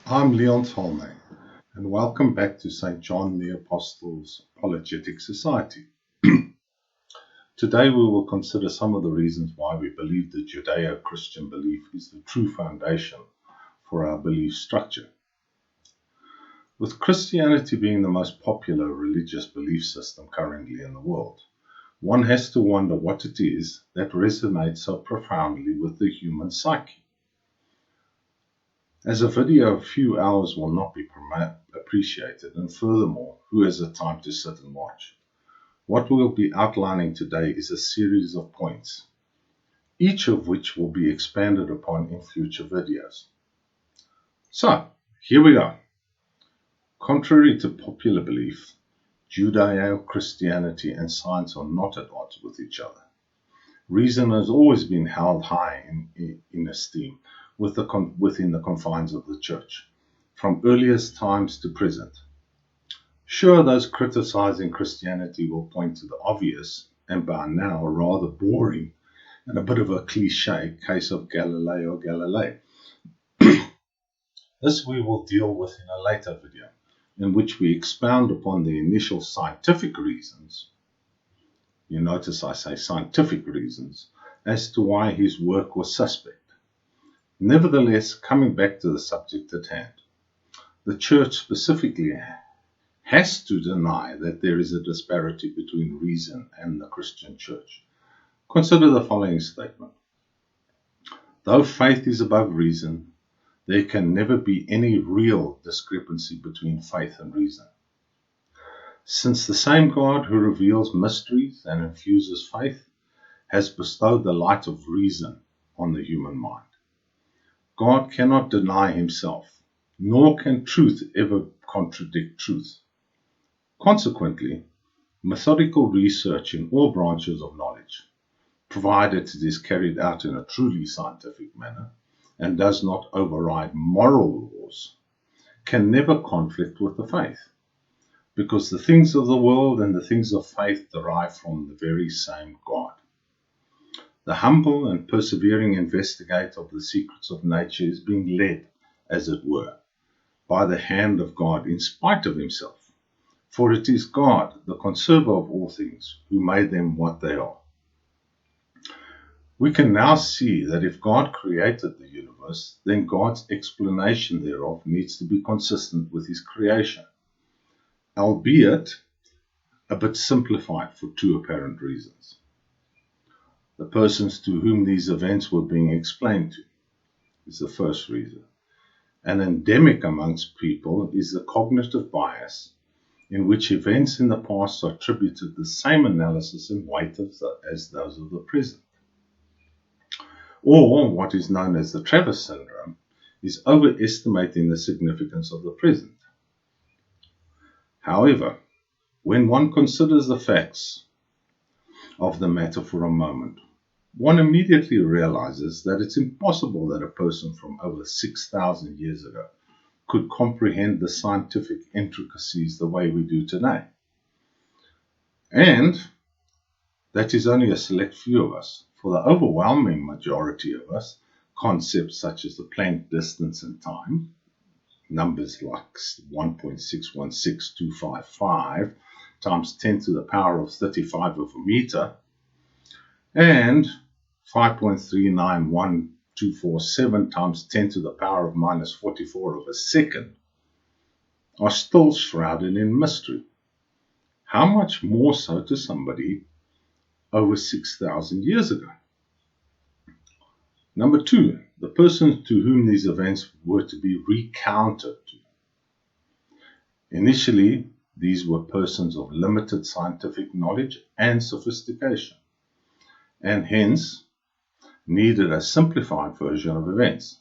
I'm Leon Tolmay, and welcome back to St. John the Apostle's Apologetic Society. Today we will consider some of the reasons why we believe the Judeo-Christian belief is the true foundation for our belief structure. With Christianity being the most popular religious belief system currently in the world, one has to wonder what it is that resonates so profoundly with the human psyche. As a video of a few hours will not be appreciated, and furthermore, who has the time to sit and watch? What we'll be outlining today is a series of points, each of which will be expanded upon in future videos. So, here we go. Contrary to popular belief, Judeo-Christianity and science are not at odds with each other. Reason has always been held high in esteem within the confines of the Church, from earliest times to present. Sure, those criticizing Christianity will point to the obvious, and by now rather boring and a bit of a cliche case of Galileo Galilei. This we will deal with in a later video, in which we expound upon the initial scientific reasons. You notice I say scientific reasons as to why his work was suspect. Nevertheless, coming back to the subject at hand, the Church specifically has to deny that there is a disparity between reason and the Christian Church. Consider the following statement. Though faith is above reason, there can never be any real discrepancy between faith and reason. Since the same God who reveals mysteries and infuses faith has bestowed the light of reason on the human mind, God cannot deny himself, nor can truth ever contradict truth. Consequently, methodical research in all branches of knowledge, provided it is carried out in a truly scientific manner and does not override moral laws, can never conflict with the faith, because the things of the world and the things of faith derive from the very same God. The humble and persevering investigator of the secrets of nature is being led, as it were, by the hand of God in spite of himself, for it is God, the conserver of all things, who made them what they are. We can now see that if God created the universe, then God's explanation thereof needs to be consistent with his creation, albeit a bit simplified for two apparent reasons. The persons to whom these events were being explained to is the first reason. An endemic amongst people is the cognitive bias, in which events in the past are attributed the same analysis and weight as those of the present. Or, what is known as the Travis syndrome, is overestimating the significance of the present. However, when one considers the facts of the matter for a moment, one immediately realizes that it's impossible that a person from over 6,000 years ago could comprehend the scientific intricacies the way we do today. And that is only a select few of us. For the overwhelming majority of us, concepts such as the Planck distance and time, numbers like 1.616255 times 10 to the power of 35 of a meter, and 5.391247 times 10 to the power of minus 44 of a second, are still shrouded in mystery. How much more so to somebody over 6,000 years ago? Number two, the persons to whom these events were to be recounted to. Initially, these were persons of limited scientific knowledge and sophistication, and hence needed a simplified version of events.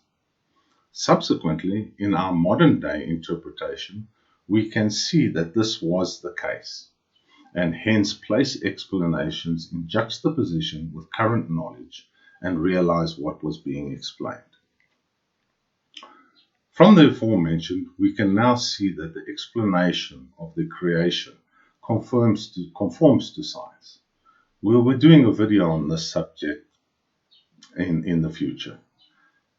Subsequently, in our modern day interpretation, we can see that this was the case, and hence place explanations in juxtaposition with current knowledge and realize what was being explained. From the aforementioned, we can now see that the explanation of the creation conforms to science. We'll be doing a video on this subject in the future.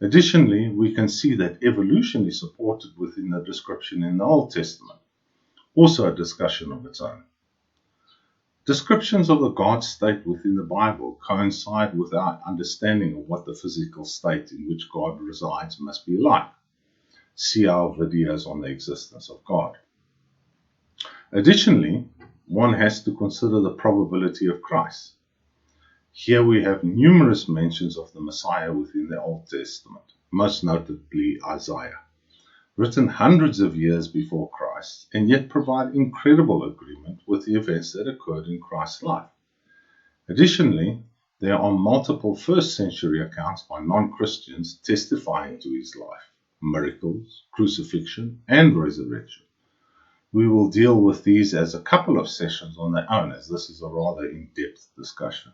Additionally, we can see that evolution is supported within the description in the Old Testament, also a discussion of its own. Descriptions of the God state within the Bible coincide with our understanding of what the physical state in which God resides must be like. See our videos on the existence of God. Additionally, one has to consider the probability of Christ. Here we have numerous mentions of the Messiah within the Old Testament, most notably Isaiah, written hundreds of years before Christ, and yet provide incredible agreement with the events that occurred in Christ's life. Additionally, there are multiple first-century accounts by non-Christians testifying to his life, miracles, crucifixion, and resurrection. We will deal with these as a couple of sessions on their own, as this is a rather in-depth discussion.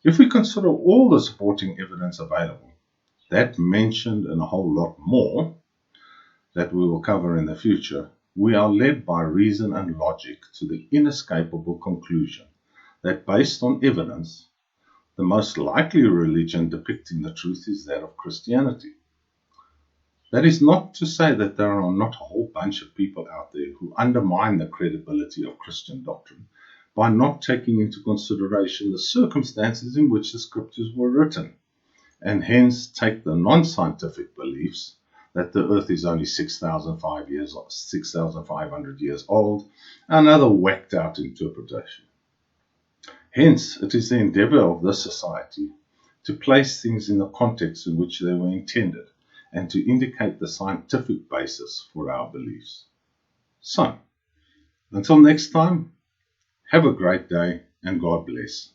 If we consider all the supporting evidence available, that mentioned and a whole lot more that we will cover in the future, we are led by reason and logic to the inescapable conclusion that based on evidence, the most likely religion depicting the truth is that of Christianity. That is not to say that there are not a whole bunch of people out there who undermine the credibility of Christian doctrine by not taking into consideration the circumstances in which the scriptures were written, and hence take the non-scientific beliefs that the earth is only 6,500 years old, another whacked out interpretation. Hence, it is the endeavor of this society to place things in the context in which they were intended and to indicate the scientific basis for our beliefs. So, until next time, have a great day and God bless.